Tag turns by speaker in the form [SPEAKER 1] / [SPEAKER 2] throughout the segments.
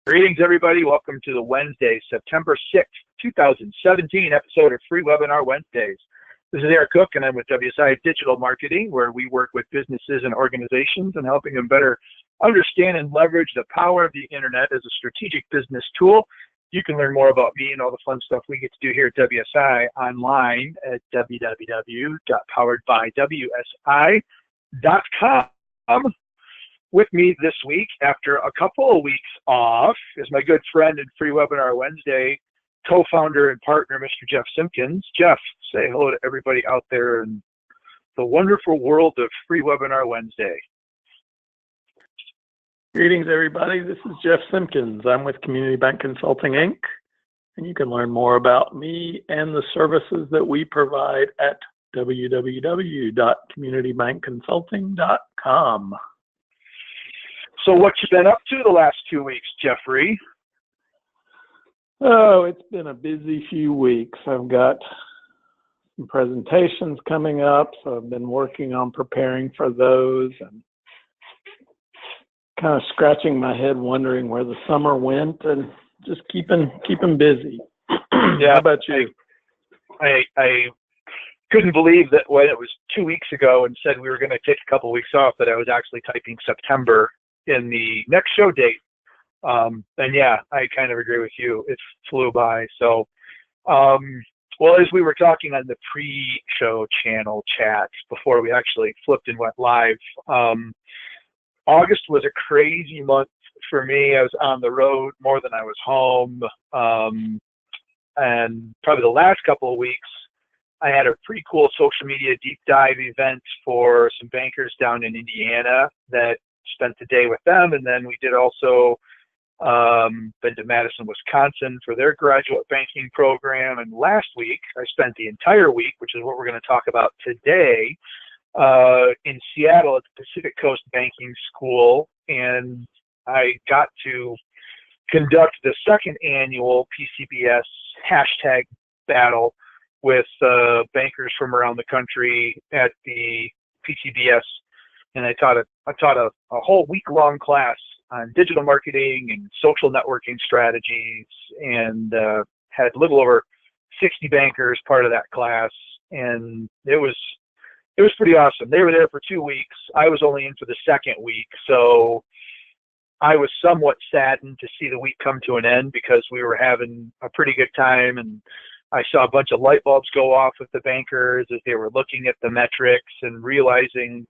[SPEAKER 1] Greetings, everybody. Welcome to the Wednesday, September 6th, 2017 episode of Free Webinar Wednesdays. This is Eric Cook, and I'm with WSI Digital Marketing, where we work with businesses and organizations and helping them better understand and leverage the power of the internet as a strategic business tool. You can learn more about me and all the fun stuff we get to do here at WSI online at www.poweredbywsi.com. With me this week, after a couple of weeks off, is my good friend and Free Webinar Wednesday co-founder and partner, Mr. Jeff Simpkins. Jeff, say hello to everybody out there in the wonderful world of Free Webinar Wednesday.
[SPEAKER 2] Greetings, everybody. This is Jeff Simpkins. I'm with Community Bank Consulting, Inc., and you can learn more about me and the services that we provide at www.communitybankconsulting.com.
[SPEAKER 1] So what you been up to the last 2 weeks, Jeffrey?
[SPEAKER 2] Oh, it's been a busy few weeks. I've got some presentations coming up, so I've been working on preparing for those and kind of scratching my head wondering where the summer went and just keeping busy.
[SPEAKER 1] Yeah.
[SPEAKER 2] How about you?
[SPEAKER 1] I couldn't believe that when it was 2 weeks ago and said we were going to take a couple of weeks off that I was actually typing September in the next show date. And yeah, I kind of agree with you. It flew by. So, well, as we were talking on the pre-show channel chat before we actually flipped and went live, August was a crazy month for me. I was on the road more than I was home. And probably the last couple of weeks, I had a pretty cool social media deep dive event for some bankers down in Indiana that spent the day with them. And then we did also been to Madison, Wisconsin for their graduate banking program. And last week, I spent the entire week, which is what we're going to talk about today, in Seattle at the Pacific Coast Banking School. And I got to conduct the second annual PCBS hashtag battle with bankers from around the country at the PCBS. And I taught a whole week-long class on digital marketing and social networking strategies, and had a little over 60 bankers part of that class, and it was pretty awesome. They were there for 2 weeks. I was only in for the second week, so I was somewhat saddened to see the week come to an end because we were having a pretty good time, and I saw a bunch of light bulbs go off with the bankers as they were looking at the metrics and realizing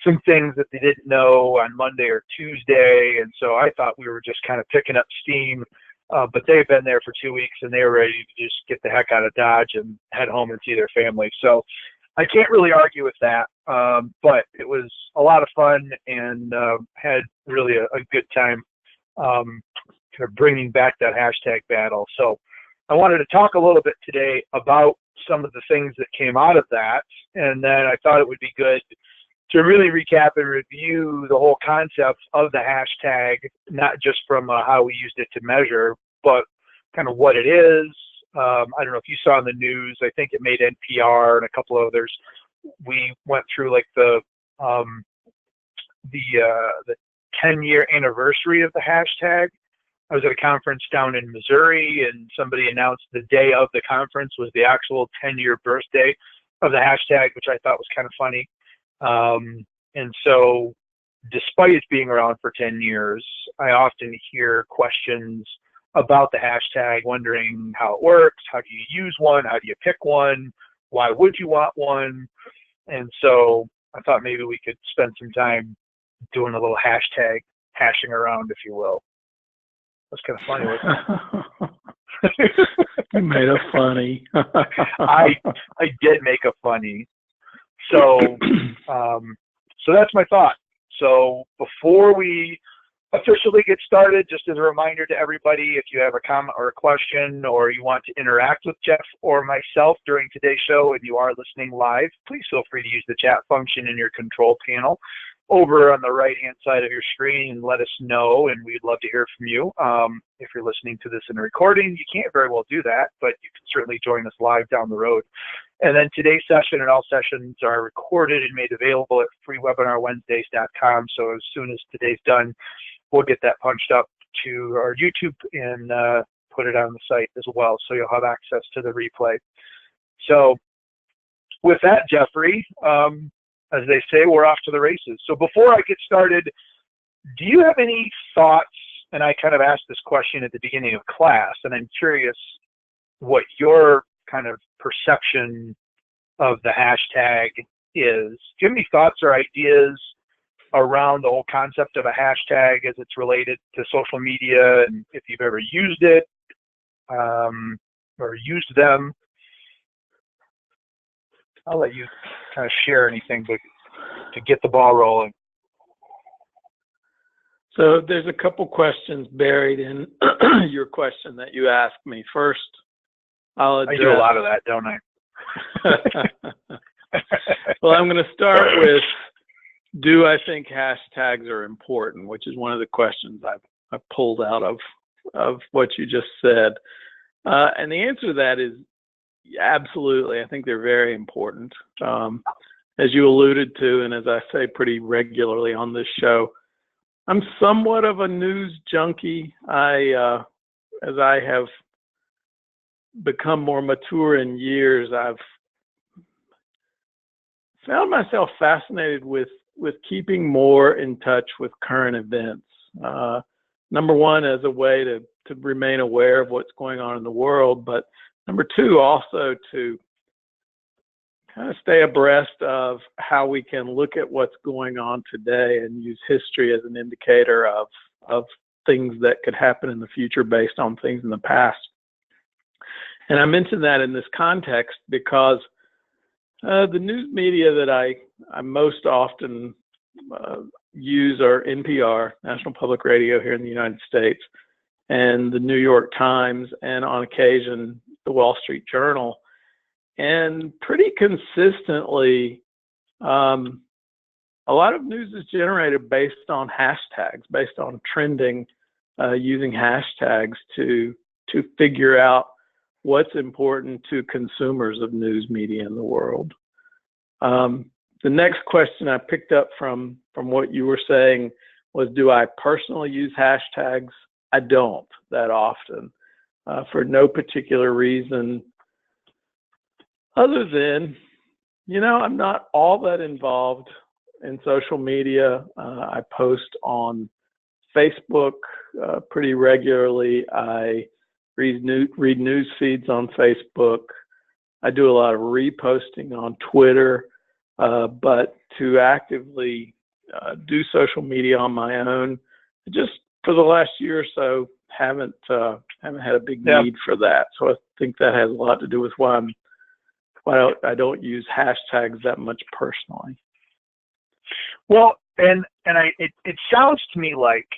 [SPEAKER 1] some things that they didn't know on Monday or Tuesday. And so I thought we were just kind of picking up steam, but they've been there for 2 weeks and they were ready to just get the heck out of Dodge and head home and see their family. So I can't really argue with that, but it was a lot of fun and had really a good time kind of bringing back that hashtag battle. So I wanted to talk a little bit today about some of the things that came out of that, and then I thought it would be good to really recap and review the whole concept of the hashtag, not just from how we used it to measure, but kind of what it is. I don't know if you saw in the news, I think it made NPR and a couple of others. We went through like the 10-year anniversary of the hashtag. I was at a conference down in Missouri, and somebody announced the day of the conference was the actual 10-year birthday of the hashtag, which I thought was kind of funny. And so despite it being around for 10 years, I often hear questions about the hashtag, wondering how it works, how do you use one, how do you pick one, why would you want one? And so I thought maybe we could spend some time doing a little hashtag hashing around, if you will. That's kind of funny, wasn't it?
[SPEAKER 2] You made a funny.
[SPEAKER 1] I did make a funny. So that's my thought. So before we officially get started, just as a reminder to everybody, if you have a comment or a question, or you want to interact with Jeff or myself during today's show and you are listening live, please feel free to use the chat function in your control panel over on the right-hand side of your screen and let us know, and we'd love to hear from you. If you're listening to this in a recording, you can't very well do that, but you can certainly join us live down the road. And then today's session and all sessions are recorded and made available at freewebinarwednesdays.com, so as soon as today's done, we'll get that punched up to our YouTube and put it on the site as well, so you'll have access to the replay. So with that, Jeffrey, as they say, we're off to the races. So before I get started, do you have any thoughts? And I kind of asked this question at the beginning of class, and I'm curious what your kind of perception of the hashtag is. Do you have any thoughts or ideas around the whole concept of a hashtag as it's related to social media, and if you've ever used it or used them? I'll let you kind of share anything to get the ball rolling.
[SPEAKER 2] So there's a couple questions buried in your question that you asked me. First, I'll address...
[SPEAKER 1] I do a lot of that, don't I?
[SPEAKER 2] Well, I'm going to start with, do I think hashtags are important, which is one of the questions I've pulled out of what you just said. And the answer to that is absolutely. I think they're very important. As you alluded to, and as I say pretty regularly on this show, I'm somewhat of a news junkie. As I have become more mature in years, I've found myself fascinated with keeping more in touch with current events. Number one, as a way to remain aware of what's going on in the world, but number two, also to kind of stay abreast of how we can look at what's going on today and use history as an indicator of things that could happen in the future based on things in the past. And I mention that in this context because the news media that I most often use are NPR, National Public Radio here in the United States, and the New York Times, and on occasion, the Wall Street Journal. And pretty consistently, a lot of news is generated based on hashtags, based on trending, using hashtags to figure out what's important to consumers of news media in the world. The next question I picked up from what you were saying was, do I personally use hashtags? I don't that often, for no particular reason other than, I'm not all that involved in social media. I post on Facebook pretty regularly. I read news feeds on Facebook. I do a lot of reposting on Twitter, but to actively do social media on my own, just for the last year or so, haven't had a big need for that. So I think that has a lot to do with why I don't use hashtags that much personally.
[SPEAKER 1] Well, it sounds to me like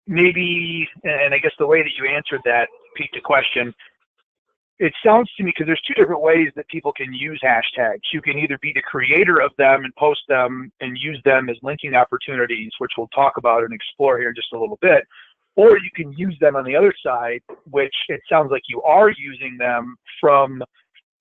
[SPEAKER 1] maybe, and I guess the way that you answered that piqued a question. It sounds to me, because there's two different ways that people can use hashtags. You can either be the creator of them and post them and use them as linking opportunities, which we'll talk about and explore here in just a little bit, or you can use them on the other side, which it sounds like you are using them from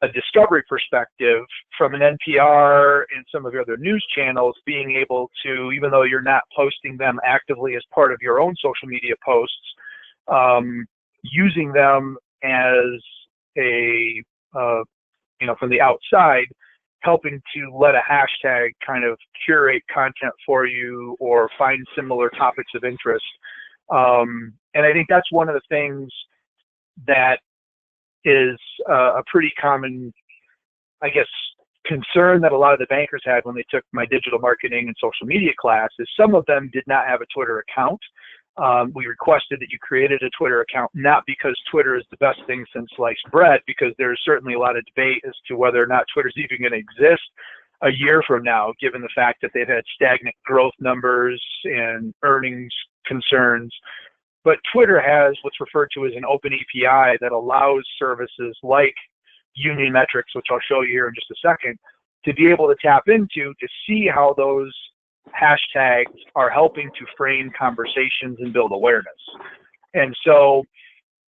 [SPEAKER 1] a discovery perspective, from an NPR and some of your other news channels, being able to, even though you're not posting them actively as part of your own social media posts, using them as a, from the outside, helping to let a hashtag kind of curate content for you or find similar topics of interest. And I think that's one of the things that is a pretty common, I guess, concern that a lot of the bankers had when they took my digital marketing and social media class, is some of them did not have a Twitter account. We requested that you created a Twitter account, not because Twitter is the best thing since sliced bread, because there's certainly a lot of debate as to whether or not Twitter's even going to exist a year from now, given the fact that they've had stagnant growth numbers and earnings concerns. But Twitter has what's referred to as an open API that allows services like Union Metrics, which I'll show you here in just a second, to be able to tap into to see how those hashtags are helping to frame conversations and build awareness. And so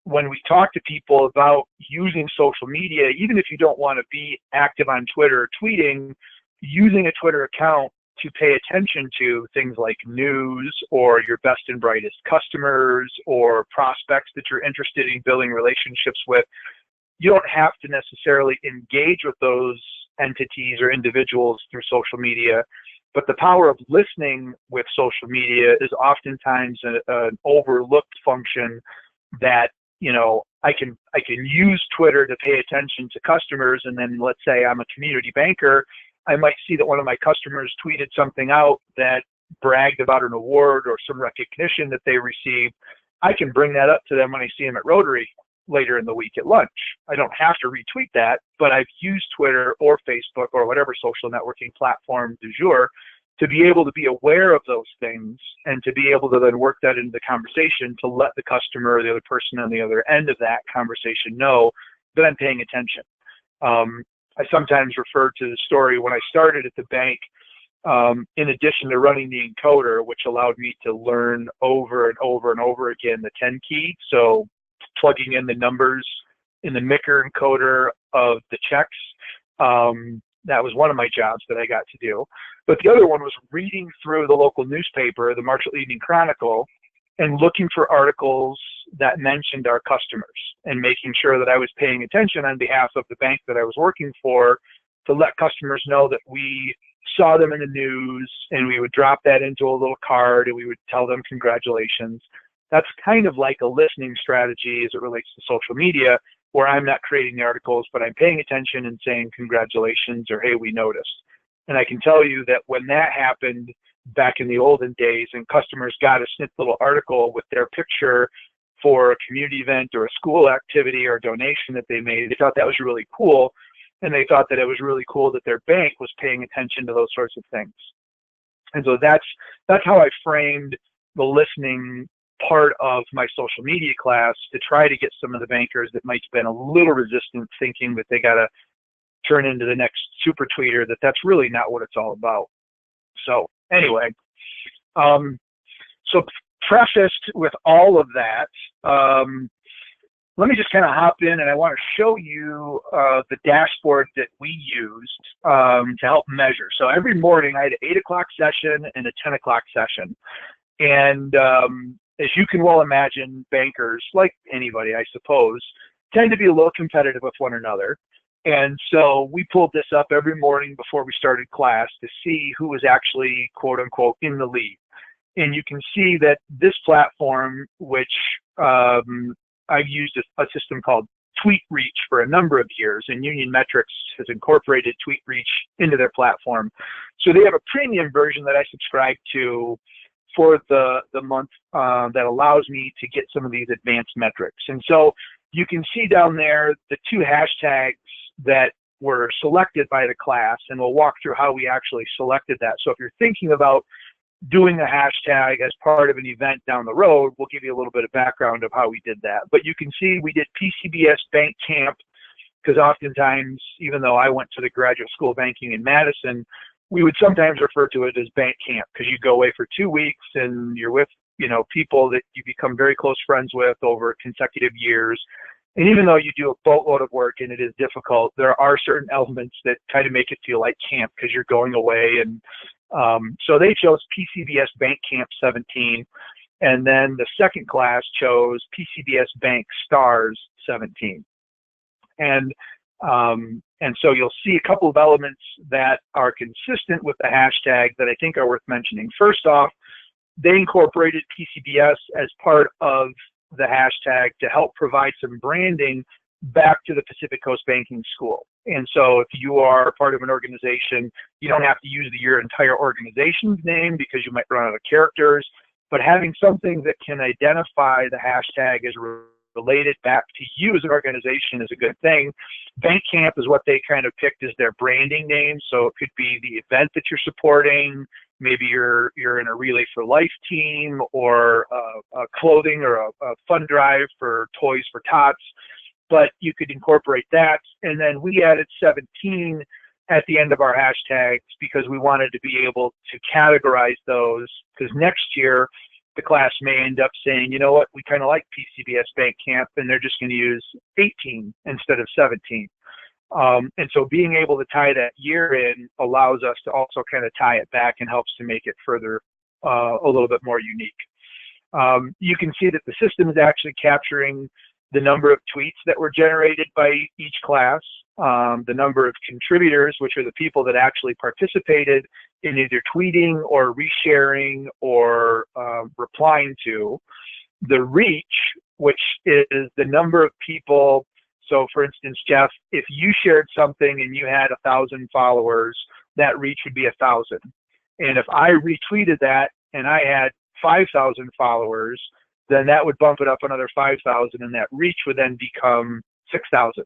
[SPEAKER 1] when we talk to people about using social media, even if you don't want to be active on Twitter or tweeting, using a Twitter account to pay attention to things like news or your best and brightest customers or prospects that you're interested in building relationships with. You don't have to necessarily engage with those entities or individuals through social media, but the power of listening with social media is oftentimes an overlooked function that, you know, I can use Twitter to pay attention to customers, and then let's say I'm a community banker, I might see that one of my customers tweeted something out that bragged about an award or some recognition that they received. I can bring that up to them when I see them at Rotary later in the week at lunch. I don't have to retweet that, but I've used Twitter or Facebook or whatever social networking platform du jour to be able to be aware of those things and to be able to then work that into the conversation to let the customer or the other person on the other end of that conversation know that I'm paying attention. I sometimes refer to the story when I started at the bank, in addition to running the encoder, which allowed me to learn over and over and over again the 10 key. So plugging in the numbers in the Micker encoder of the checks. That was one of my jobs that I got to do. But the other one was reading through the local newspaper, the Marshall Evening Chronicle, and looking for articles that mentioned our customers and making sure that I was paying attention on behalf of the bank that I was working for to let customers know that we saw them in the news, and we would drop that into a little card and we would tell them congratulations. That's kind of like a listening strategy as it relates to social media, where I'm not creating the articles, but I'm paying attention and saying congratulations or, hey, we noticed. And I can tell you that when that happened back in the olden days and customers got a snip little article with their picture for a community event or a school activity or donation that they made, they thought that was really cool. And they thought that it was really cool that their bank was paying attention to those sorts of things. And so that's how I framed the listening part of my social media class, to try to get some of the bankers that might have been a little resistant, thinking that they got to turn into the next super tweeter, that's really not what it's all about. So anyway, so prefaced with all of that, let me just kind of hop in, and I want to show you the dashboard that we used to help measure. So every morning I had an 8 o'clock session and a 10 o'clock session. And as you can well imagine, bankers, like anybody, I suppose, tend to be a little competitive with one another. And so we pulled this up every morning before we started class to see who was actually, quote unquote, in the lead. And you can see that this platform, which I've used a system called Tweet Reach for a number of years, and Union Metrics has incorporated Tweet Reach into their platform. So they have a premium version that I subscribe to for the month that allows me to get some of these advanced metrics. And so you can see down there the 2 hashtags that were selected by the class, and we'll walk through how we actually selected that. So if you're thinking about doing a hashtag as part of an event down the road, we'll give you a little bit of background of how we did that. But you can see we did PCBS Bank Camp, because oftentimes, even though I went to the graduate school of banking in Madison, we would sometimes refer to it as bank camp, because you go away for 2 weeks and you're with, people that you become very close friends with over consecutive years. And even though you do a boatload of work and it is difficult, there are certain elements that kind of make it feel like camp, because you're going away. And so they chose PCBS Bank Camp 17. And then the second class chose PCBS Bank Stars 17. And so you'll see a couple of elements that are consistent with the hashtag that I think are worth mentioning. First off, they incorporated PCBS as part of the hashtag to help provide some branding back to the Pacific Coast Banking School. And so if you are part of an organization, you don't have to use your entire organization's name because you might run out of characters, but having something that can identify the hashtag as related back to you as an organization is a good thing. Bank Camp is what they kind of picked as their branding name. So it could be the event that you're supporting. Maybe you're in a Relay for Life team, or a clothing or a fund drive for Toys for Tots. But you could incorporate that. And then we added 17 at the end of our hashtags because we wanted to be able to categorize those, because next year the class may end up saying, you know what, we kind of like PCBS Bank Camp, and they're just going to use 18 instead of 17. And so being able to tie that year in allows us to also kind of tie it back and helps to make it further a little bit more unique. You can see that the system is actually capturing the number of tweets that were generated by each class, the number of contributors, which are the people that actually participated in either tweeting or resharing or replying to, the reach, which is the number of people. So for instance, Jeff, if you shared something and you had 1,000 followers, that reach would be 1,000. And if I retweeted that and I had 5,000 followers, then that would bump it up another 5,000, and that reach would then become 6,000.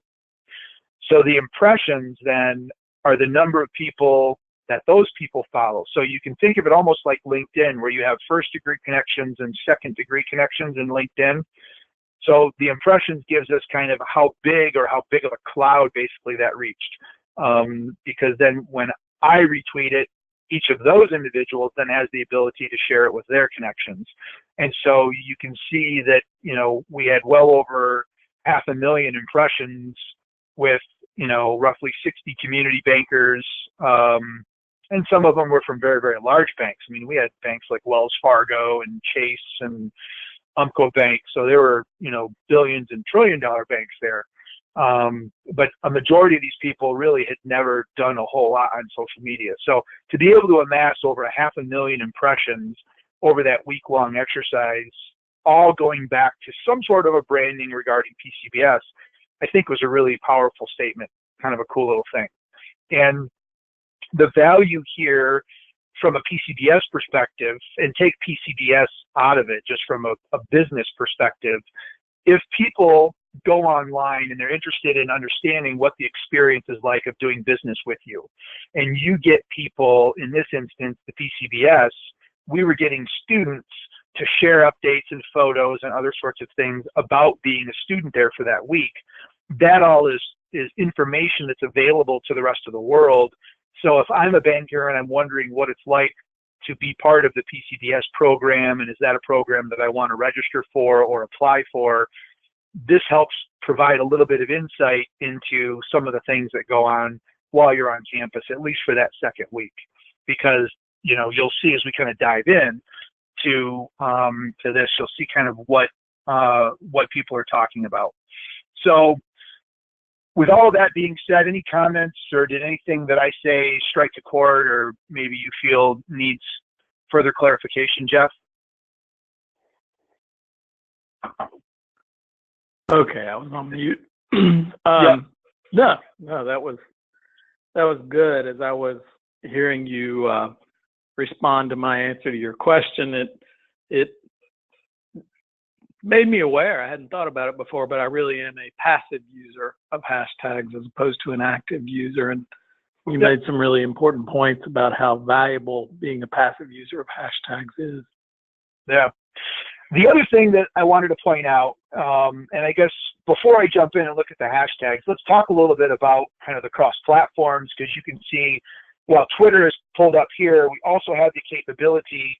[SPEAKER 1] So the impressions then are the number of people that those people follow. So you can think of it almost like LinkedIn, where you have first-degree connections and second-degree connections in LinkedIn. So the impressions gives us kind of how big of a cloud basically that reached. Because then when I retweet it, each of those individuals then has the ability to share it with their connections. And so you can see that, we had well over 500,000 impressions with, roughly 60 community bankers. And some of them were from very, very large banks. I mean, we had banks like Wells Fargo and Chase and Umpqua Bank. So there were, billions and trillion-dollar banks there. But a majority of these people really had never done a whole lot on social media. So to be able to amass over 500,000 impressions over that week-long exercise, all going back to some sort of a branding regarding PCBS, I think was a really powerful statement, kind of a cool little thing. And the value here from a PCBS perspective, and take PCBS out of it just from a business perspective, if people go online and they're interested in understanding what the experience is like of doing business with you, and you get people, in this instance, the PCBS, we were getting students to share updates and photos and other sorts of things about being a student there for that week. That all is information that's available to the rest of the world. So if I'm a banker and I'm wondering what it's like to be part of the PCBS program, and is that a program that I want to register for or apply for, this helps provide a little bit of insight into some of the things that go on while you're on campus, at least for that second week. Because, you'll see as we kind of dive in to this, you'll see kind of what people are talking about. So with all of that being said, any comments, or did anything that I say strike a chord, or maybe you feel needs further clarification, Jeff?
[SPEAKER 2] Okay, I was on mute.
[SPEAKER 1] Yeah.
[SPEAKER 2] No, that was good. As I was hearing you respond to my answer to your question, it made me aware. I hadn't thought about it before, but I really am a passive user of hashtags as opposed to an active user. And you made some really important points about how valuable being a passive user of hashtags is.
[SPEAKER 1] Yeah. The other thing that I wanted to point out, and I guess before I jump in and look at the hashtags, let's talk a little bit about kind of the cross-platforms, because you can see, while Twitter is pulled up here, we also have the capability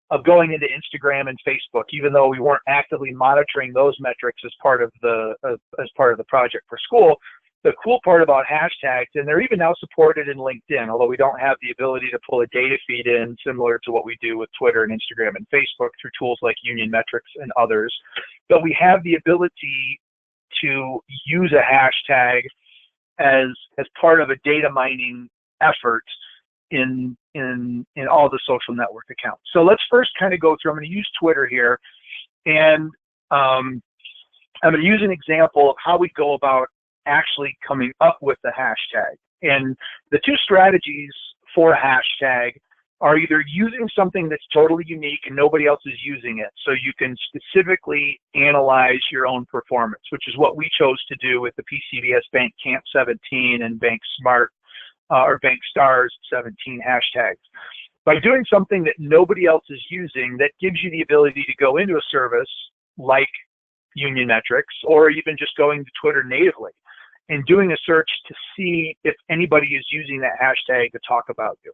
[SPEAKER 1] of going into Instagram and Facebook, even though we weren't actively monitoring those metrics as part of the project for school. The cool part about hashtags, and they're even now supported in LinkedIn, although we don't have the ability to pull a data feed in similar to what we do with Twitter and Instagram and Facebook through tools like Union Metrics and others. But we have the ability to use a hashtag as part of a data mining effort in all the social network accounts. So let's first kind of go through, I'm going to use Twitter here, and I'm going to use an example of how we go about actually coming up with the hashtag. And the two strategies for a hashtag are either using something that's totally unique and nobody else is using it, so you can specifically analyze your own performance, which is what we chose to do with the PCBS Bank Camp 17 and Bank Smart or Bank Stars 17 hashtags. By doing something that nobody else is using, that gives you the ability to go into a service like Union Metrics, or even just going to Twitter natively and doing a search to see if anybody is using that hashtag to talk about you.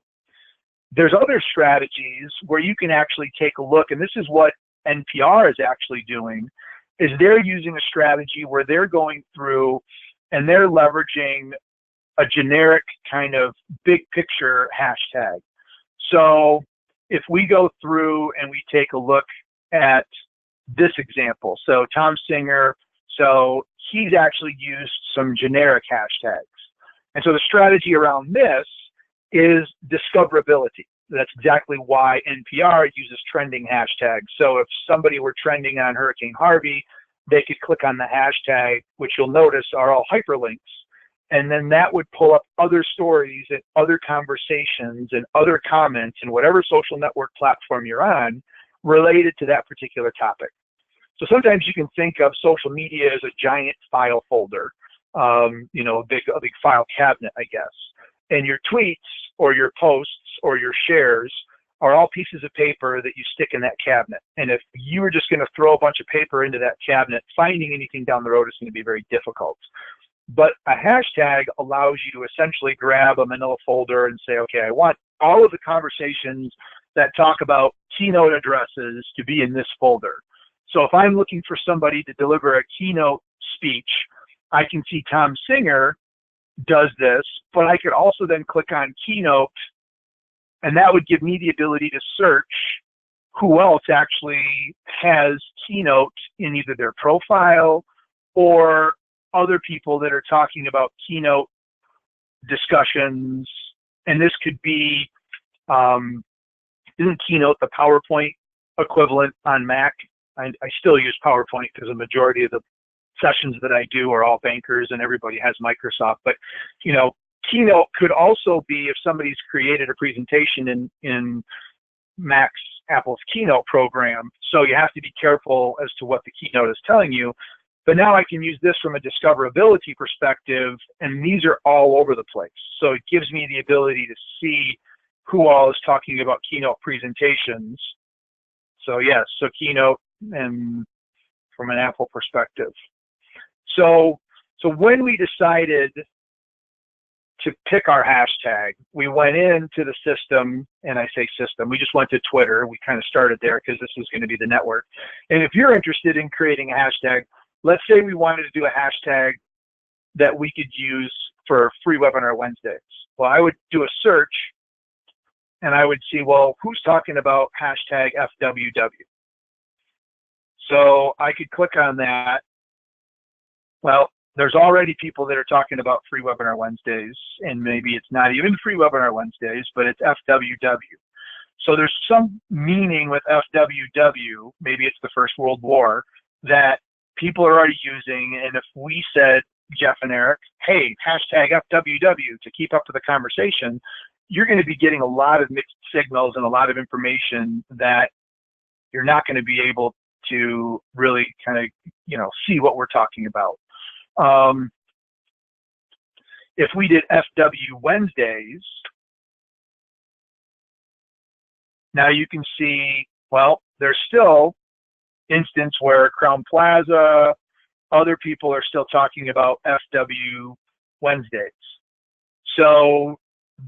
[SPEAKER 1] There's other strategies where you can actually take a look, and this is what NPR is actually doing, is they're using a strategy where they're going through and they're leveraging a generic kind of big picture hashtag. So if we go through and we take a look at this example, so Tom Singer, so he's actually used some generic hashtags. And so the strategy around this is discoverability. That's exactly why NPR uses trending hashtags. So if somebody were trending on Hurricane Harvey, they could click on the hashtag, which you'll notice are all hyperlinks. And then that would pull up other stories and other conversations and other comments in whatever social network platform you're on related to that particular topic. So sometimes you can think of social media as a giant file folder, you know, a big file cabinet, I guess. And your tweets or your posts or your shares are all pieces of paper that you stick in that cabinet. And if you were just going to throw a bunch of paper into that cabinet, finding anything down the road is going to be very difficult. But a hashtag allows you to essentially grab a manila folder and say, okay, I want all of the conversations that talk about keynote addresses to be in this folder. So if I'm looking for somebody to deliver a keynote speech, I can see Tom Singer does this, but I could also then click on keynote, and that would give me the ability to search who else actually has keynote in either their profile or other people that are talking about keynote discussions. And this could be, isn't keynote the PowerPoint equivalent on Mac? I still use PowerPoint because the majority of the sessions that I do are all bankers and everybody has Microsoft. But, you know, keynote could also be if somebody's created a presentation in Mac's, Apple's keynote program. So you have to be careful as to what the keynote is telling you. But now I can use this from a discoverability perspective, and these are all over the place. So it gives me the ability to see who all is talking about keynote presentations. So yes, so keynote and from an Apple perspective. So when we decided to pick our hashtag, we went into the system, and I say system, we just went to Twitter. We kind of started there because this was going to be the network. And if you're interested in creating a hashtag, let's say we wanted to do a hashtag that we could use for free webinar Wednesdays. Well, I would do a search and I would see, well, who's talking about hashtag FWW? So I could click on that. Well, there's already people that are talking about free webinar Wednesdays, and maybe it's not even free webinar Wednesdays, but it's FWW. So there's some meaning with FWW, maybe it's the First World War, that people are already using. And if we said, Jeff and Eric, hey, hashtag FWW to keep up with the conversation, you're going to be getting a lot of mixed signals and a lot of information that you're not going to be able to really kind of, you know, see what we're talking about. If we did FW Wednesdays, now you can see, well, there's still instance where Crown Plaza, other people are still talking about FW Wednesdays. So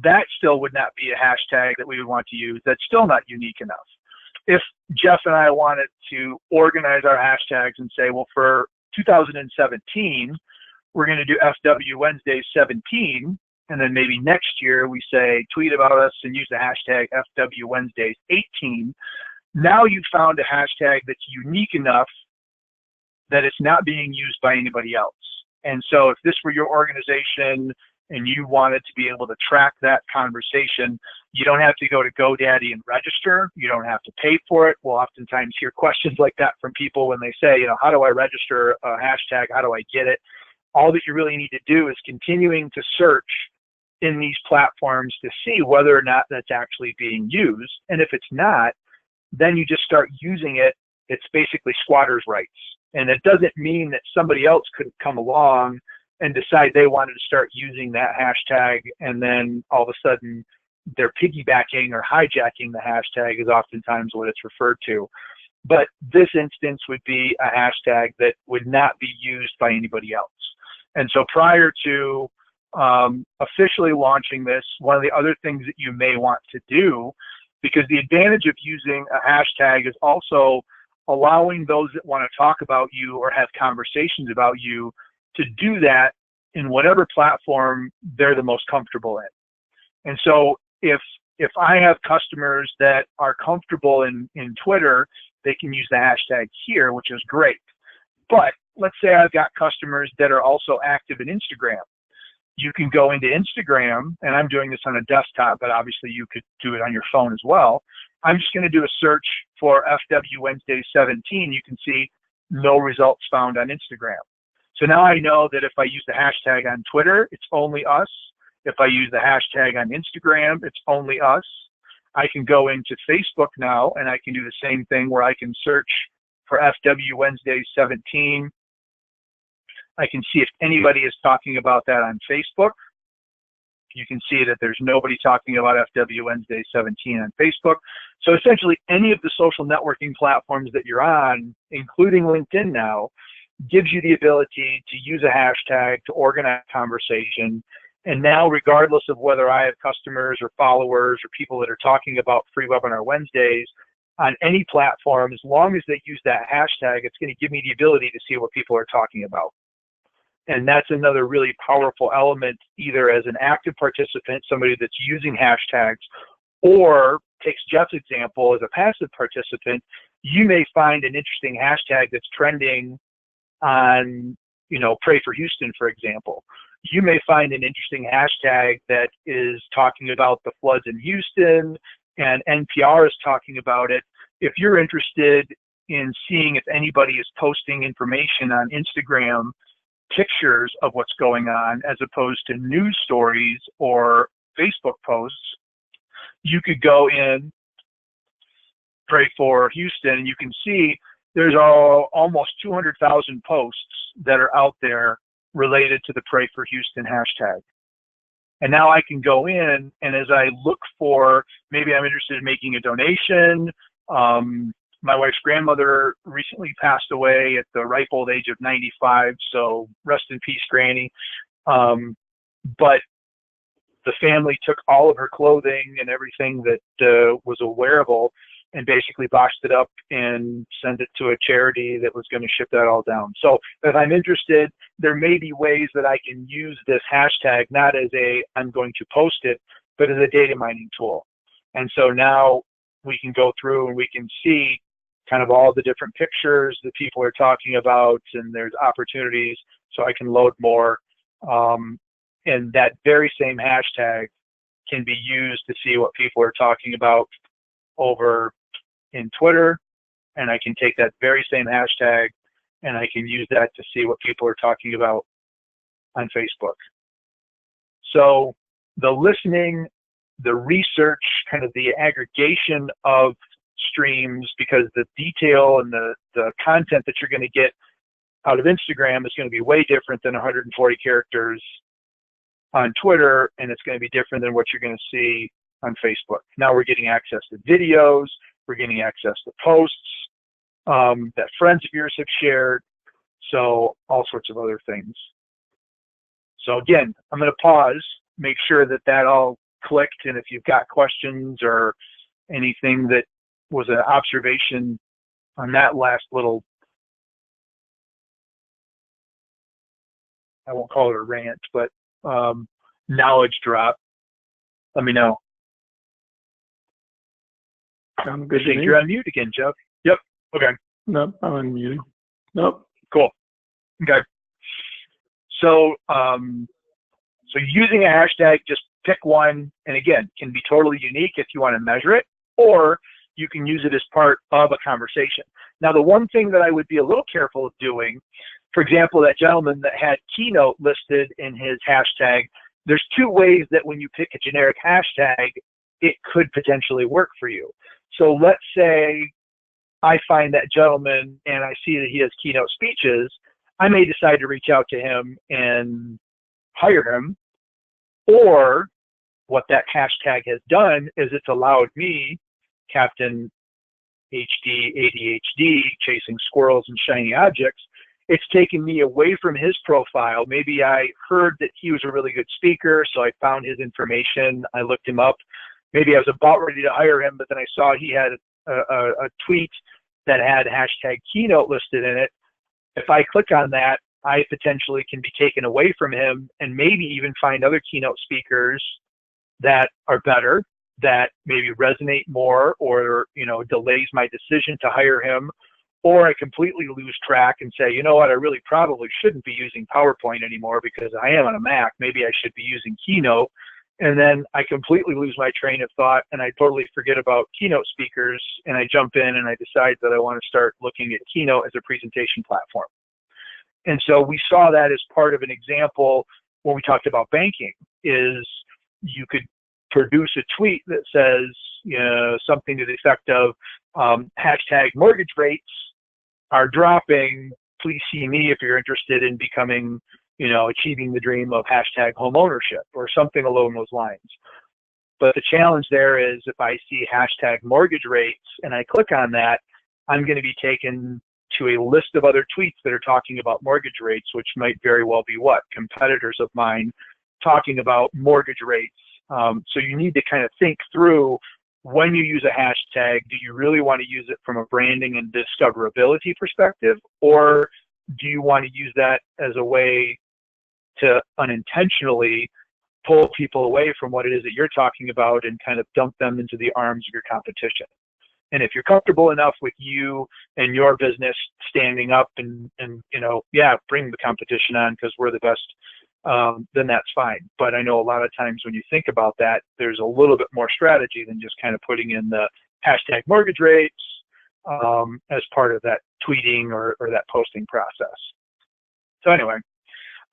[SPEAKER 1] that still would not be a hashtag that we would want to use. That's still not unique enough. If Jeff and I wanted to organize our hashtags and say, well, for 2017, we're going to do FW Wednesday 17, and then maybe next year we say tweet about us and use the hashtag FW Wednesdays 18. Now you've found a hashtag that's unique enough that it's not being used by anybody else. And so if this were your organization and you wanted to be able to track that conversation, you don't have to go to GoDaddy and register. You don't have to pay for it. We'll oftentimes hear questions like that from people when they say, you know, how do I register a hashtag? How do I get it? All that you really need to do is continuing to search in these platforms to see whether or not that's actually being used. And if it's not, then you just start using it. It's basically squatters' rights. And it doesn't mean that somebody else couldn't come along and decide they wanted to start using that hashtag, and then all of a sudden they're piggybacking or hijacking the hashtag is oftentimes what it's referred to. But this instance would be a hashtag that would not be used by anybody else. And so prior to officially launching this, one of the other things that you may want to do, because the advantage of using a hashtag is also allowing those that want to talk about you or have conversations about you to do that in whatever platform they're the most comfortable in. And so if I have customers that are comfortable in Twitter, they can use the hashtag here, which is great. But let's say I've got customers that are also active in Instagram. You can go into Instagram, and I'm doing this on a desktop, but obviously you could do it on your phone as well. I'm just going to do a search for FW Wednesday 17. You can see no results found on Instagram. So now I know that if I use the hashtag on Twitter, it's only us. If I use the hashtag on Instagram, it's only us. I can go into Facebook now, and I can do the same thing where I can search for FW Wednesday 17. I can see if anybody is talking about that on Facebook. You can see that there's nobody talking about FW Wednesday 17 on Facebook. So essentially, any of the social networking platforms that you're on, including LinkedIn now, gives you the ability to use a hashtag to organize conversation. And now, regardless of whether I have customers or followers or people that are talking about free webinar Wednesdays on any platform, as long as they use that hashtag, it's going to give me the ability to see what people are talking about. And that's another really powerful element, either as an active participant, somebody that's using hashtags, or takes Jeff's example as a passive participant. You may find an interesting hashtag that's trending on, Pray for Houston, for example. You may find an interesting hashtag that is talking about the floods in Houston, and NPR is talking about it. If you're interested in seeing if anybody is posting information on Instagram, pictures of what's going on, as opposed to news stories or Facebook posts, you could go in, Pray for Houston, and you can see there's almost 200,000 posts that are out there related to the Pray for Houston hashtag. And now I can go in, and as I look for, maybe I'm interested in making a donation. My wife's grandmother recently passed away at the ripe old age of 95, so rest in peace, Granny. But the family took all of her clothing and everything that was a wearable and basically boxed it up and sent it to a charity that was going to ship that all down. So if I'm interested, there may be ways that I can use this hashtag, not as I'm going to post it, but as a data mining tool. And so now we can go through and we can see kind of all the different pictures that people are talking about, and there's opportunities so I can load more. And that very same hashtag can be used to see what people are talking about over in Twitter, and I can take that very same hashtag and I can use that to see what people are talking about on Facebook. So the listening, the research, kind of the aggregation of streams, because the detail and the content that you're going to get out of Instagram is going to be way different than 140 characters on Twitter, and it's going to be different than what you're going to see on Facebook. Now we're getting access to videos, we're getting access to posts that friends of yours have shared, so all sorts of other things. So again, I'm going to pause, make sure that all clicked, and if you've got questions or anything that was an observation on that last little, I won't call it a rant, but knowledge drop, let me know.
[SPEAKER 2] Sounds good.
[SPEAKER 1] I think you're on mute again, Jeff. Yep. Okay.
[SPEAKER 2] Nope, I'm unmuting. Nope.
[SPEAKER 1] Cool. Okay. So, so using a hashtag, just pick one, and again, can be totally unique if you want to measure it, or you can use it as part of a conversation. Now, the one thing that I would be a little careful of doing, for example, that gentleman that had keynote listed in his hashtag, there's two ways that when you pick a generic hashtag, it could potentially work for you. So let's say I find that gentleman and I see that he has keynote speeches, I may decide to reach out to him and hire him. Or what that hashtag has done is it's allowed me, Captain HD, ADHD, chasing squirrels and shiny objects, it's taken me away from his profile. Maybe I heard that he was a really good speaker, so I found his information, I looked him up. Maybe I was about ready to hire him, but then I saw he had a tweet that had hashtag keynote listed in it. If I click on that, I potentially can be taken away from him and maybe even find other keynote speakers that are better, that maybe resonate more, or, delays my decision to hire him. Or I completely lose track and say, you know what, I really probably shouldn't be using PowerPoint anymore because I am on a Mac. Maybe I should be using Keynote. And then I completely lose my train of thought and I totally forget about keynote speakers, and I jump in and I decide that I want to start looking at Keynote as a presentation platform. And so we saw that as part of an example when we talked about banking, is you could produce a tweet that says, something to the effect of hashtag mortgage rates are dropping. Please see me if you're interested in becoming, achieving the dream of hashtag home ownership, or something along those lines. But the challenge there is, if I see hashtag mortgage rates and I click on that, I'm going to be taken to a list of other tweets that are talking about mortgage rates, which might very well be competitors of mine talking about mortgage rates. So you need to kind of think through, when you use a hashtag, do you really want to use it from a branding and discoverability perspective, or do you want to use that as a way to unintentionally pull people away from what it is that you're talking about and kind of dump them into the arms of your competition? And if you're comfortable enough with you and your business standing up and bring the competition on because we're the best, then that's fine. But I know a lot of times when you think about that, there's a little bit more strategy than just kind of putting in the hashtag mortgage rates as part of that tweeting or that posting process. So anyway,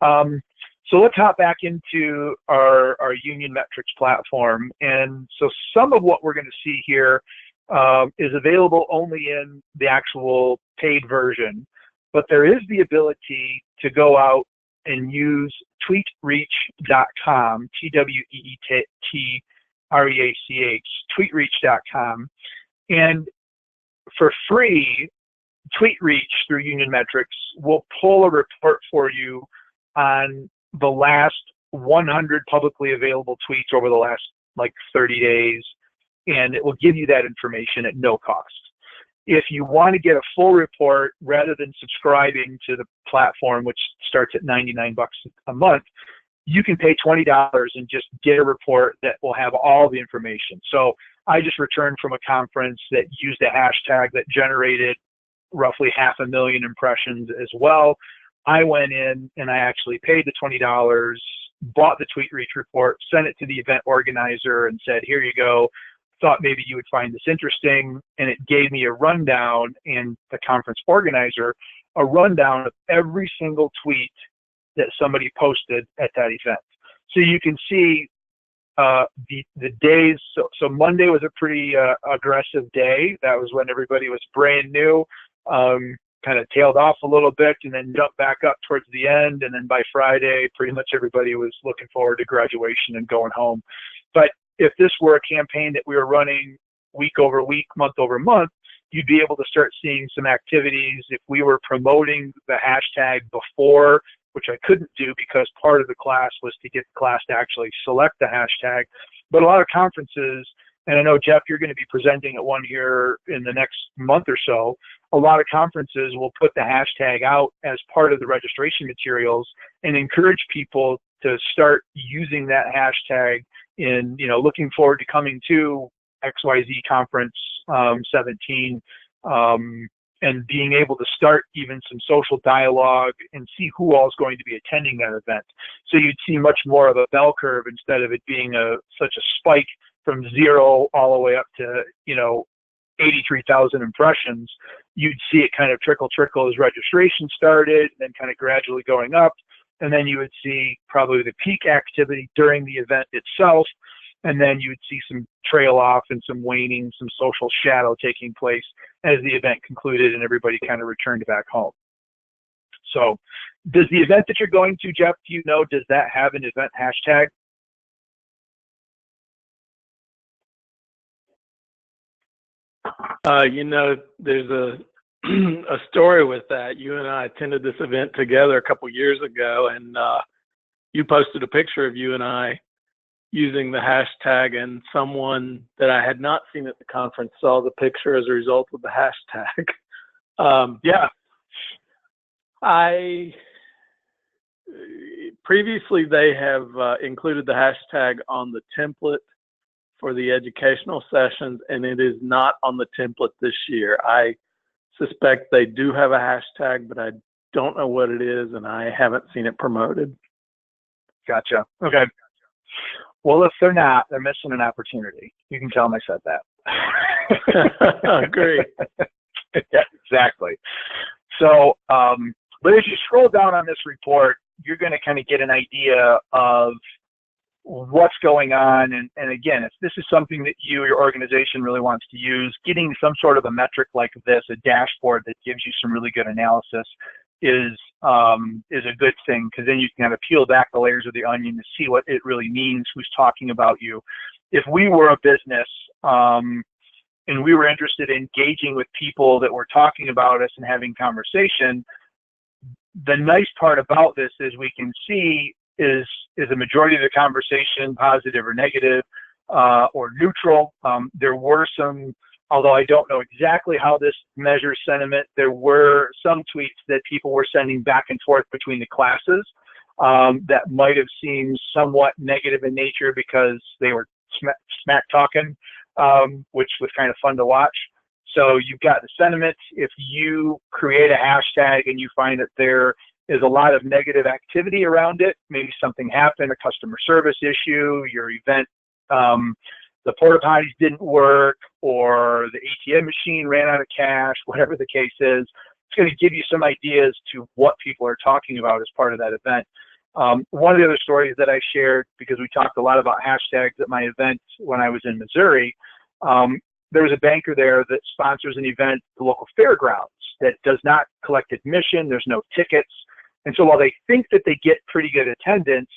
[SPEAKER 1] so let's hop back into our Union Metrics platform. And so some of what we're going to see here is available only in the actual paid version, but there is the ability to go out and use tweetreach.com, TweetReach, tweetreach.com. And for free, TweetReach through Union Metrics will pull a report for you on the last 100 publicly available tweets over the last 30 days, and it will give you that information at no cost. If you want to get a full report rather than subscribing to the platform, which starts at $99 a month, you can pay $20 and just get a report that will have all the information. So I just returned from a conference that used a hashtag that generated roughly 500,000 impressions as well. I went in and I actually paid the $20, bought the TweetReach report, sent it to the event organizer and said, here you go. Thought maybe you would find this interesting. And it gave me a rundown, and the conference organizer, a rundown of every single tweet that somebody posted at that event. So you can see the days. So Monday was a pretty aggressive day. That was when everybody was brand new, kind of tailed off a little bit and then jumped back up towards the end. And then by Friday, pretty much everybody was looking forward to graduation and going home. But if this were a campaign that we were running week over week, month over month, you'd be able to start seeing some activities. If we were promoting the hashtag before, which I couldn't do because part of the class was to get the class to actually select the hashtag. But a lot of conferences, and I know, Jeff, you're going to be presenting at one here in the next month or so, a lot of conferences will put the hashtag out as part of the registration materials and encourage people to start using that hashtag in, looking forward to coming to XYZ conference 17, and being able to start even some social dialogue and see who all is going to be attending that event. So you'd see much more of a bell curve instead of it being such a spike from 0 all the way up to 83,000 impressions. You'd see it kind of trickle as registration started, and then kind of gradually going up. And then you would see probably the peak activity during the event itself. And then you would see some trail off and some waning, some social shadow taking place as the event concluded and everybody kind of returned back home. So does the event that you're going to, Jeff, does that have an event hashtag?
[SPEAKER 2] There's a story with that. You and I attended this event together a couple years ago, and you posted a picture of you and I using the hashtag, and someone that I had not seen at the conference saw the picture as a result of the hashtag. Yeah. previously they have included the hashtag on the template for the educational sessions, and it is not on the template this year. I suspect they do have a hashtag, but I don't know what it is, and I haven't seen it promoted.
[SPEAKER 1] Gotcha. Okay. Well, if they're not, they're missing an opportunity. You can tell them I said that.
[SPEAKER 2] Great.
[SPEAKER 1] Yeah, exactly. So, but as you scroll down on this report, you're going to kind of get an idea of what's going on. And again, if this is something that your organization really wants to use, getting some sort of a metric like this, a dashboard that gives you some really good analysis, is a good thing, because then you can kind of peel back the layers of the onion to see what it really means, who's talking about you. If we were a business and we were interested in engaging with people that were talking about us and having conversation, the nice part about this is we can see is a majority of the conversation positive or negative or neutral. There were some, although I don't know exactly how this measures sentiment, there were some tweets that people were sending back and forth between the classes that might have seemed somewhat negative in nature because they were smack talking, which was kind of fun to watch. So you've got the sentiment. If you create a hashtag and you find that there is a lot of negative activity around it, maybe something happened, a customer service issue, your event, the porta potties didn't work, or the ATM machine ran out of cash, whatever the case is, it's going to give you some ideas to what people are talking about as part of that event. One of the other stories that I shared, because we talked a lot about hashtags at my event when I was in Missouri, there was a banker there that sponsors an event at the local fairgrounds that does not collect admission. There's no tickets. And so while they think that they get pretty good attendance,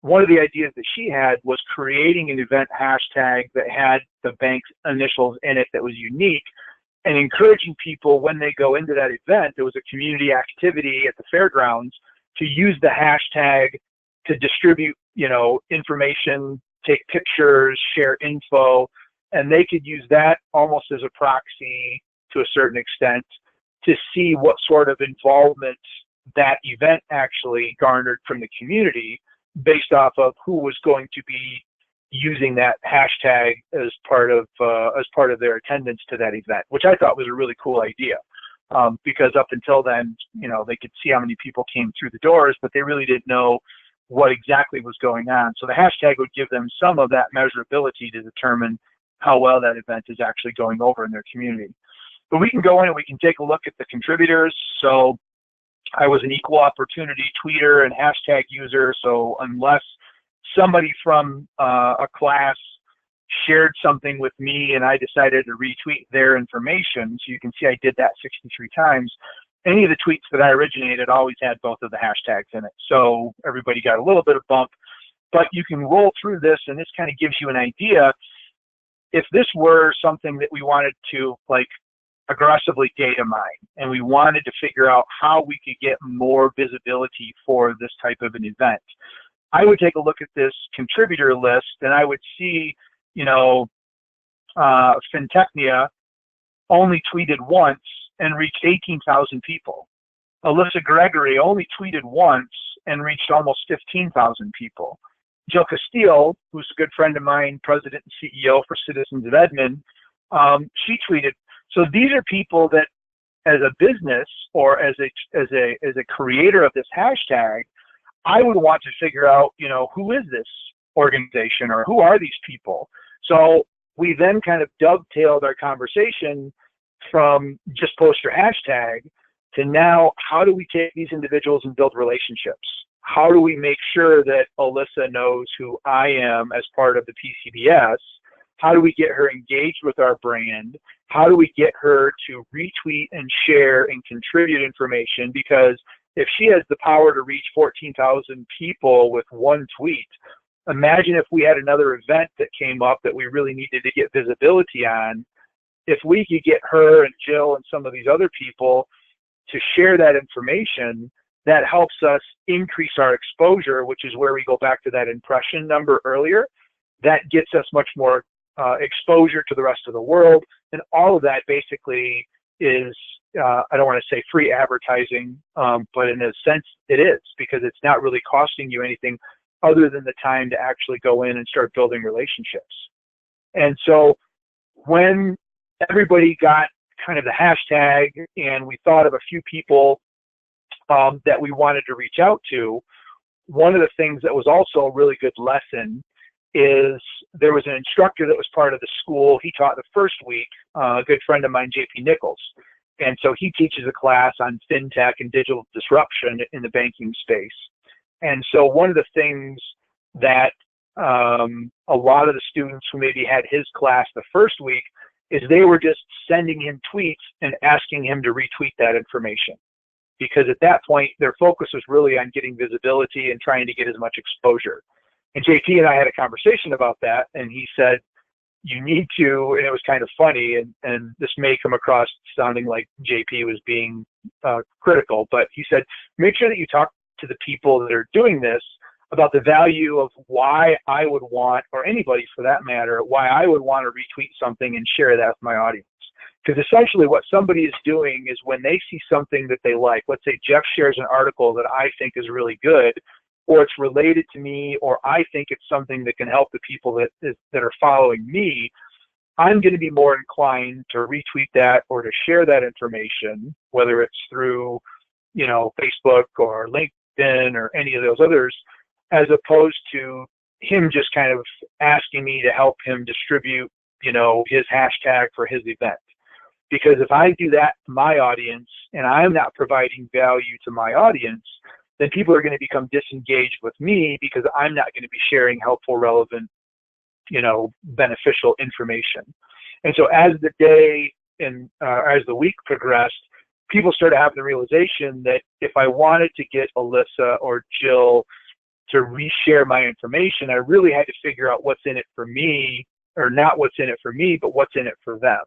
[SPEAKER 1] one of the ideas that she had was creating an event hashtag that had the bank's initials in it that was unique, and encouraging people when they go into that event, there was a community activity at the fairgrounds, to use the hashtag to distribute, information, take pictures, share info, and they could use that almost as a proxy to a certain extent to see what sort of involvement that event actually garnered from the community based off of who was going to be using that hashtag as part of their attendance to that event, which I thought was a really cool idea. Because up until then, they could see how many people came through the doors, but they really didn't know what exactly was going on. So the hashtag would give them some of that measurability to determine how well that event is actually going over in their community. But we can go in and we can take a look at the contributors. So I was an equal opportunity tweeter and hashtag user. So unless somebody from a class shared something with me and I decided to retweet their information, so you can see I did that 63 times, any of the tweets that I originated always had both of the hashtags in it. So everybody got a little bit of bump, but you can roll through this and this kind of gives you an idea. If this were something that we wanted to aggressively data mine and we wanted to figure out how we could get more visibility for this type of an event, I would take a look at this contributor list and I would see, Fintechnia only tweeted once and reached 18,000 people. Alyssa Gregory only tweeted once and reached almost 15,000 people. Jill Castile, who's a good friend of mine, president and CEO for Citizens of Edmond, she tweeted. So these are people that, as a business or as a creator of this hashtag, I would want to figure out, who is this organization or who are these people? So we then kind of dovetailed our conversation from just post your hashtag to now, how do we take these individuals and build relationships? How do we make sure that Alyssa knows who I am as part of the PCBS? How do we get her engaged with our brand? How do we get her to retweet and share and contribute information? Because if she has the power to reach 14,000 people with one tweet, imagine if we had another event that came up that we really needed to get visibility on. If we could get her and Jill and some of these other people to share that information, that helps us increase our exposure, which is where we go back to that impression number earlier. That gets us much more exposure to the rest of the world. And all of that basically is, I don't want to say free advertising, but in a sense it is, because it's not really costing you anything other than the time to actually go in and start building relationships. And so when everybody got kind of the hashtag and we thought of a few people that we wanted to reach out to, one of the things that was also a really good lesson is there was an instructor that was part of the school. He taught the first week, a good friend of mine, JP Nichols. And so he teaches a class on fintech and digital disruption in the banking space. And so one of the things that a lot of the students who maybe had his class the first week is they were just sending him tweets and asking him to retweet that information. Because at that point, their focus was really on getting visibility and trying to get as much exposure. And JP and I had a conversation about that, and he said, you need to, and it was kind of funny, and this may come across sounding like JP was being critical, but he said, make sure that you talk to the people that are doing this about the value of why I would want, or anybody for that matter, why I would want to retweet something and share that with my audience. Because essentially what somebody is doing is when they see something that they like, let's say Jeff shares an article that I think is really good, or it's related to me, or I think it's something that can help the people that are following me, I'm going to be more inclined to retweet that or to share that information, whether it's through, Facebook or LinkedIn or any of those others, as opposed to him just kind of asking me to help him distribute, his hashtag for his event. Because if I do that to my audience and I'm not providing value to my audience, then people are going to become disengaged with me because I'm not going to be sharing helpful, relevant, beneficial information. And so as the day and as the week progressed, people started having the realization that if I wanted to get Alyssa or Jill to reshare my information, I really had to figure out what's in it for me, or not what's in it for me, but what's in it for them.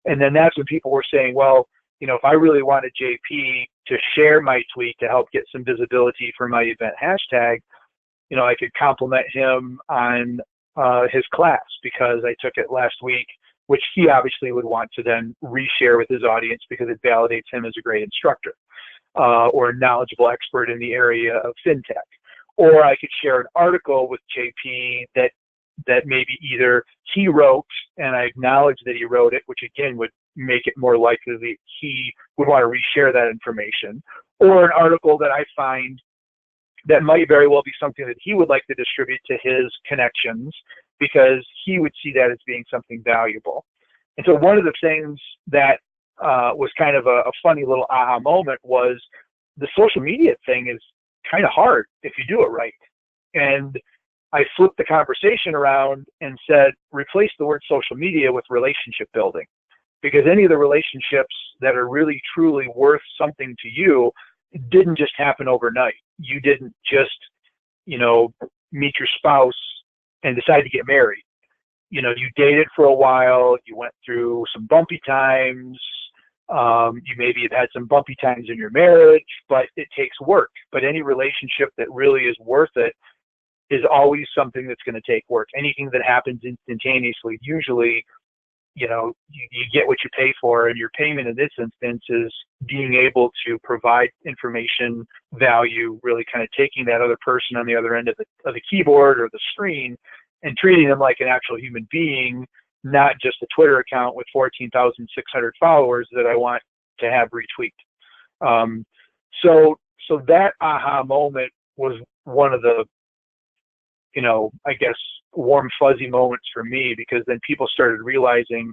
[SPEAKER 1] And then that's when people were saying, well, if I really wanted JP to share my tweet to help get some visibility for my event hashtag, I could compliment him on his class because I took it last week, which he obviously would want to then reshare with his audience because it validates him as a great instructor or a knowledgeable expert in the area of fintech. Or I could share an article with JP that maybe either he wrote and I acknowledge that he wrote it, which again would make it more likely that he would want to reshare that information, or an article that I find that might very well be something that he would like to distribute to his connections because he would see that as being something valuable. And so one of the things that was kind of a funny little aha moment was the social media thing is kind of hard if you do it right. And I flipped the conversation around and said, replace the word social media with relationship building. Because any of the relationships that are really, truly worth something to you didn't just happen overnight. You didn't just, meet your spouse and decide to get married. You dated for a while, you went through some bumpy times, you maybe have had some bumpy times in your marriage, but it takes work. But any relationship that really is worth it is always something that's going to take work. Anything that happens instantaneously, usually, you get what you pay for, and your payment in this instance is being able to provide information, value, really kind of taking that other person on the other end of the keyboard or the screen and treating them like an actual human being, not just a Twitter account with 14,600 followers that I want to have retweet. So that aha moment was one of the, I guess, warm, fuzzy moments for me, because then people started realizing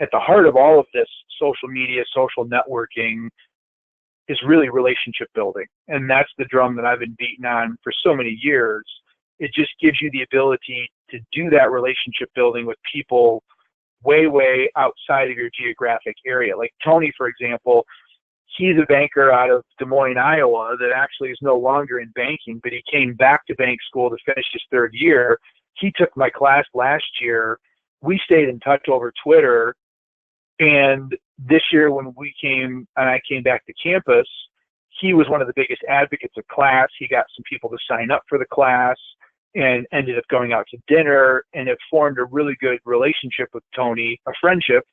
[SPEAKER 1] at the heart of all of this social media, social networking is really relationship building. And that's the drum that I've been beating on for so many years. It just gives you the ability to do that relationship building with people way, way outside of your geographic area. Like Tony, for example, he's a banker out of Des Moines, Iowa, that actually is no longer in banking, but he came back to bank school to finish his third year. He took my class last year. We stayed in touch over Twitter. And this year when I came back to campus, he was one of the biggest advocates of class. He got some people to sign up for the class and ended up going out to dinner, and it formed a really good relationship with Tony, a friendship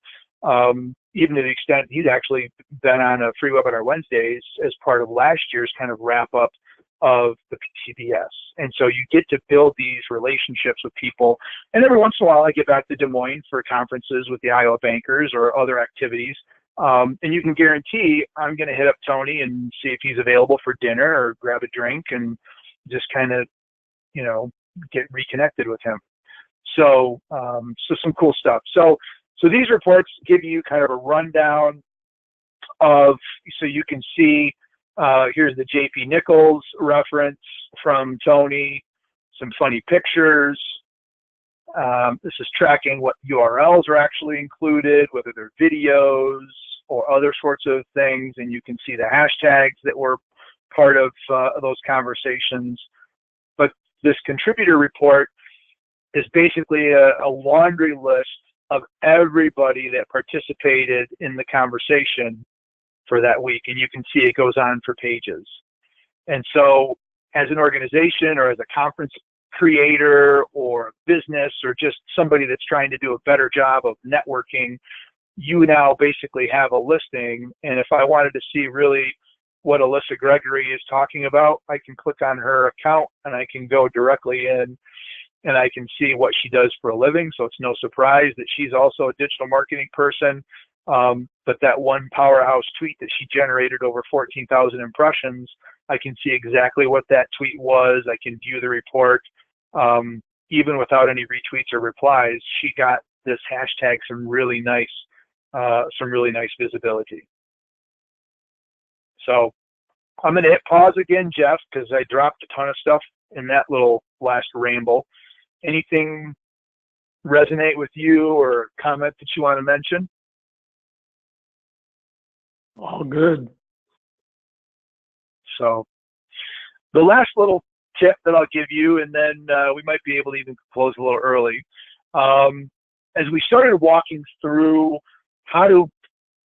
[SPEAKER 1] even to the extent he's actually been on a free webinar Wednesdays as part of last year's kind of wrap up of the PCBS. And so you get to build these relationships with people. And every once in a while, I get back to Des Moines for conferences with the Iowa bankers or other activities. And you can guarantee I'm going to hit up Tony and see if he's available for dinner or grab a drink and just kind of, get reconnected with him. So, so some cool stuff. So these reports give you kind of a rundown of, so you can see, here's the JP Nichols reference from Tony, some funny pictures. This is tracking what URLs are actually included, whether they're videos or other sorts of things, and you can see the hashtags that were part of those conversations. But this contributor report is basically a laundry list of everybody that participated in the conversation for that week, and you can see it goes on for pages. And so as an organization or as a conference creator or a business or just somebody that's trying to do a better job of networking, you now basically have a listing. And if I wanted to see really what Alyssa Gregory is talking about, I can click on her account and I can go directly in and I can see what she does for a living. So it's no surprise that she's also a digital marketing person. But that one powerhouse tweet that she generated over 14,000 impressions, I can see exactly what that tweet was. I can view the report. Even without any retweets or replies, she got this hashtag some really nice visibility. So I'm going to hit pause again, Jeff, because I dropped a ton of stuff in that little last ramble. Anything resonate with you or comment that you want to mention?
[SPEAKER 2] All good.
[SPEAKER 1] So the last little tip that I'll give you, and then we might be able to even close a little early. As we started walking through how to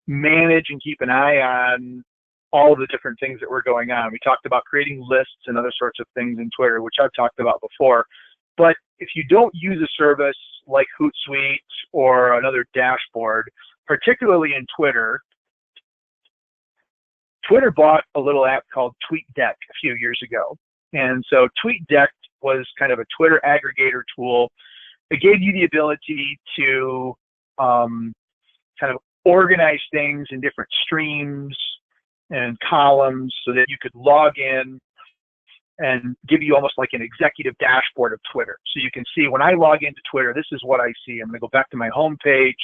[SPEAKER 1] manage and keep an eye on all of the different things that were going on, we talked about creating lists and other sorts of things in Twitter, which I've talked about before. But if you don't use a service like Hootsuite or another dashboard, particularly in Twitter, Twitter bought a little app called TweetDeck a few years ago. And so TweetDeck was kind of a Twitter aggregator tool. It gave you the ability to kind of organize things in different streams and columns so that you could log in and give you almost like an executive dashboard of Twitter. So you can see when I log into Twitter, this is what I see. I'm going to go back to my home page.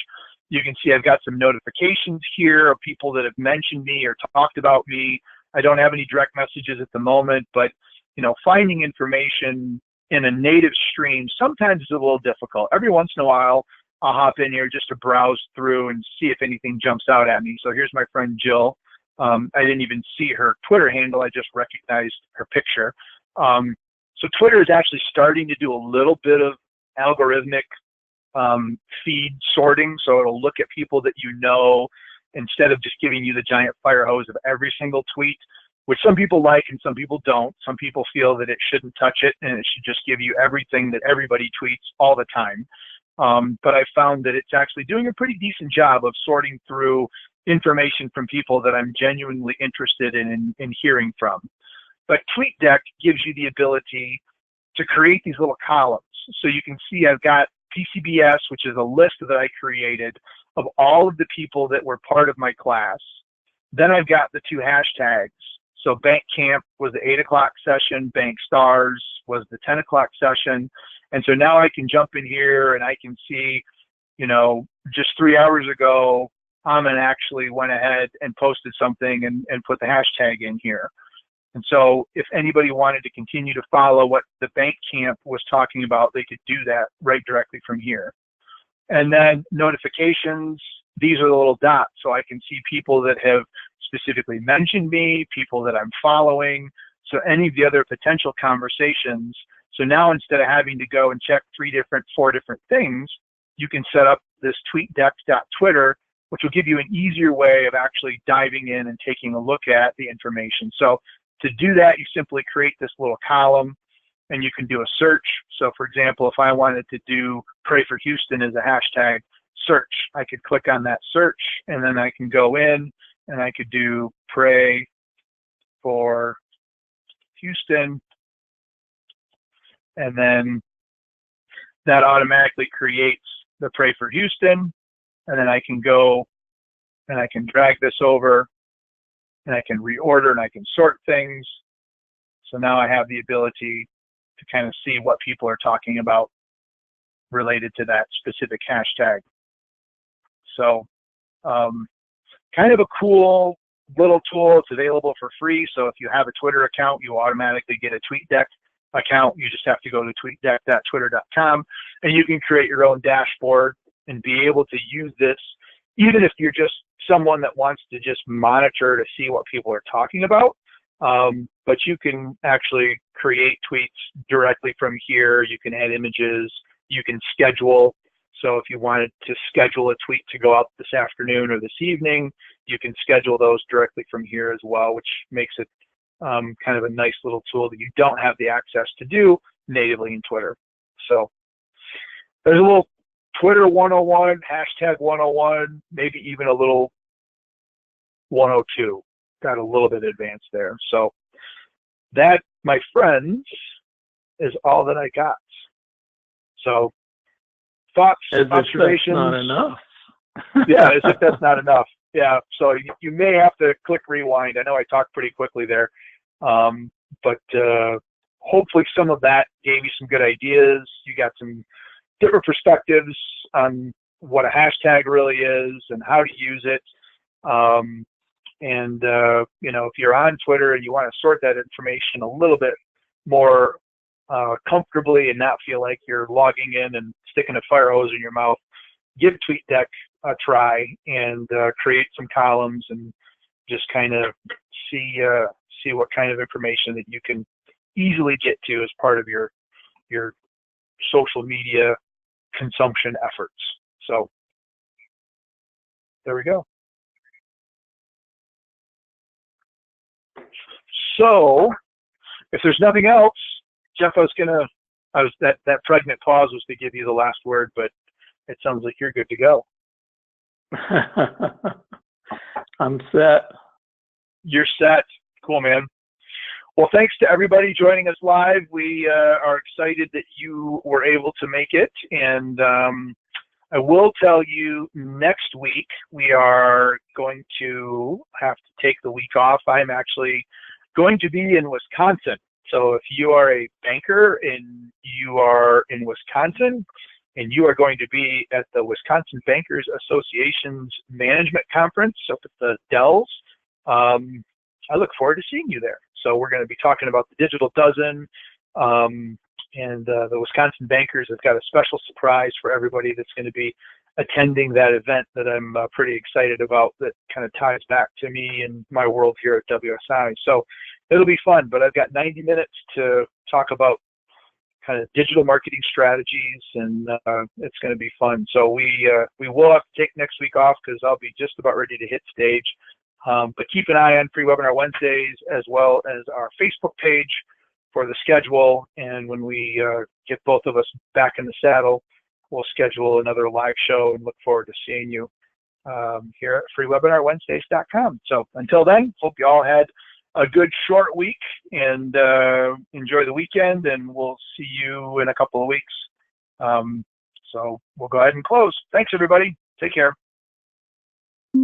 [SPEAKER 1] You can see I've got some notifications here of people that have mentioned me or talked about me. I don't have any direct messages at the moment, but finding information in a native stream sometimes is a little difficult. Every once in a while, I'll hop in here just to browse through and see if anything jumps out at me. So here's my friend Jill. I didn't even see her Twitter handle. I just recognized her picture. So Twitter is actually starting to do a little bit of algorithmic feed sorting. So it'll look at people that instead of just giving you the giant fire hose of every single tweet, which some people like and some people don't. Some people feel that it shouldn't touch it and it should just give you everything that everybody tweets all the time. But I found that it's actually doing a pretty decent job of sorting through information from people that I'm genuinely interested in hearing from. But TweetDeck gives you the ability to create these little columns. So you can see I've got PCBS, which is a list that I created of all of the people that were part of my class. Then I've got the two hashtags. So Bank Camp was the 8 o'clock session, Bank Stars was the 10 o'clock session. And so now I can jump in here and I can see, just 3 hours ago, Amin actually went ahead and posted something and put the hashtag in here. And so if anybody wanted to continue to follow what the Bank Camp was talking about, they could do that right directly from here. And then notifications, these are the little dots. So I can see people that have specifically mentioned me, people that I'm following. So any of the other potential conversations. So now instead of having to go and check 4 different things, you can set up this tweetdeck.twitter, which will give you an easier way of actually diving in and taking a look at the information. So to do that, you simply create this little column and you can do a search. So for example, if I wanted to do Pray for Houston as a hashtag, search. I could click on that search, and then I can go in and I could do pray for Houston, and then that automatically creates the pray for Houston, and then I can go and I can drag this over and I can reorder and I can sort things. So now I have the ability to kind of see what people are talking about related to that specific hashtag. So kind of a cool little tool. It's available for free. So if you have a Twitter account, you automatically get a TweetDeck account. You just have to go to tweetdeck.twitter.com and you can create your own dashboard and be able to use this, even if you're just someone that wants to just monitor to see what people are talking about. But you can actually create tweets directly from here. You can add images. You can schedule. So if you wanted to schedule a tweet to go out this afternoon or this evening, you can schedule those directly from here as well, which makes it kind of a nice little tool that you don't have the access to do natively in Twitter. So there's a little Twitter 101, hashtag 101, maybe even a little 102. Got a little bit advanced there. So that, my friends, is all that I got. So thoughts, observations.
[SPEAKER 2] That's not enough.
[SPEAKER 1] Yeah, as if that's not enough. Yeah, so you may have to click rewind. I know I talked pretty quickly there, but hopefully some of that gave you some good ideas. You got some different perspectives on what a hashtag really is and how to use it. And you know, if you're on Twitter and you want to sort that information a little bit more comfortably and not feel like you're logging in and sticking a fire hose in your mouth, give TweetDeck a try and create some columns and just kind of see what kind of information that you can easily get to as part of your social media consumption efforts. So there we go. So if there's nothing else, Jeff, that pregnant pause was to give you the last word, but it sounds like you're good to go.
[SPEAKER 2] I'm set.
[SPEAKER 1] You're set. Cool, man. Well, thanks to everybody joining us live. We are excited that you were able to make it. And I will tell you, next week, we are going to have to take the week off. I'm actually going to be in Wisconsin. So if you are a banker and you are in Wisconsin and you are going to be at the Wisconsin Bankers Association's Management Conference up at the Dells, I look forward to seeing you there. So we're going to be talking about the Digital Dozen, and the Wisconsin Bankers have got a special surprise for everybody that's going to be attending that event that I'm pretty excited about, that kind of ties back to me and my world here at WSI. So it'll be fun, but I've got 90 minutes to talk about kind of digital marketing strategies, and it's going to be fun. So we will have to take next week off because I'll be just about ready to hit stage. But keep an eye on Free Webinar Wednesdays as well as our Facebook page for the schedule. And when we get both of us back in the saddle, we'll schedule another live show and look forward to seeing you here at freewebinarwednesdays.com. So until then, hope you all had a good short week and enjoy the weekend, and we'll see you in a couple of weeks. So we'll go ahead and close. Thanks, everybody. Take care.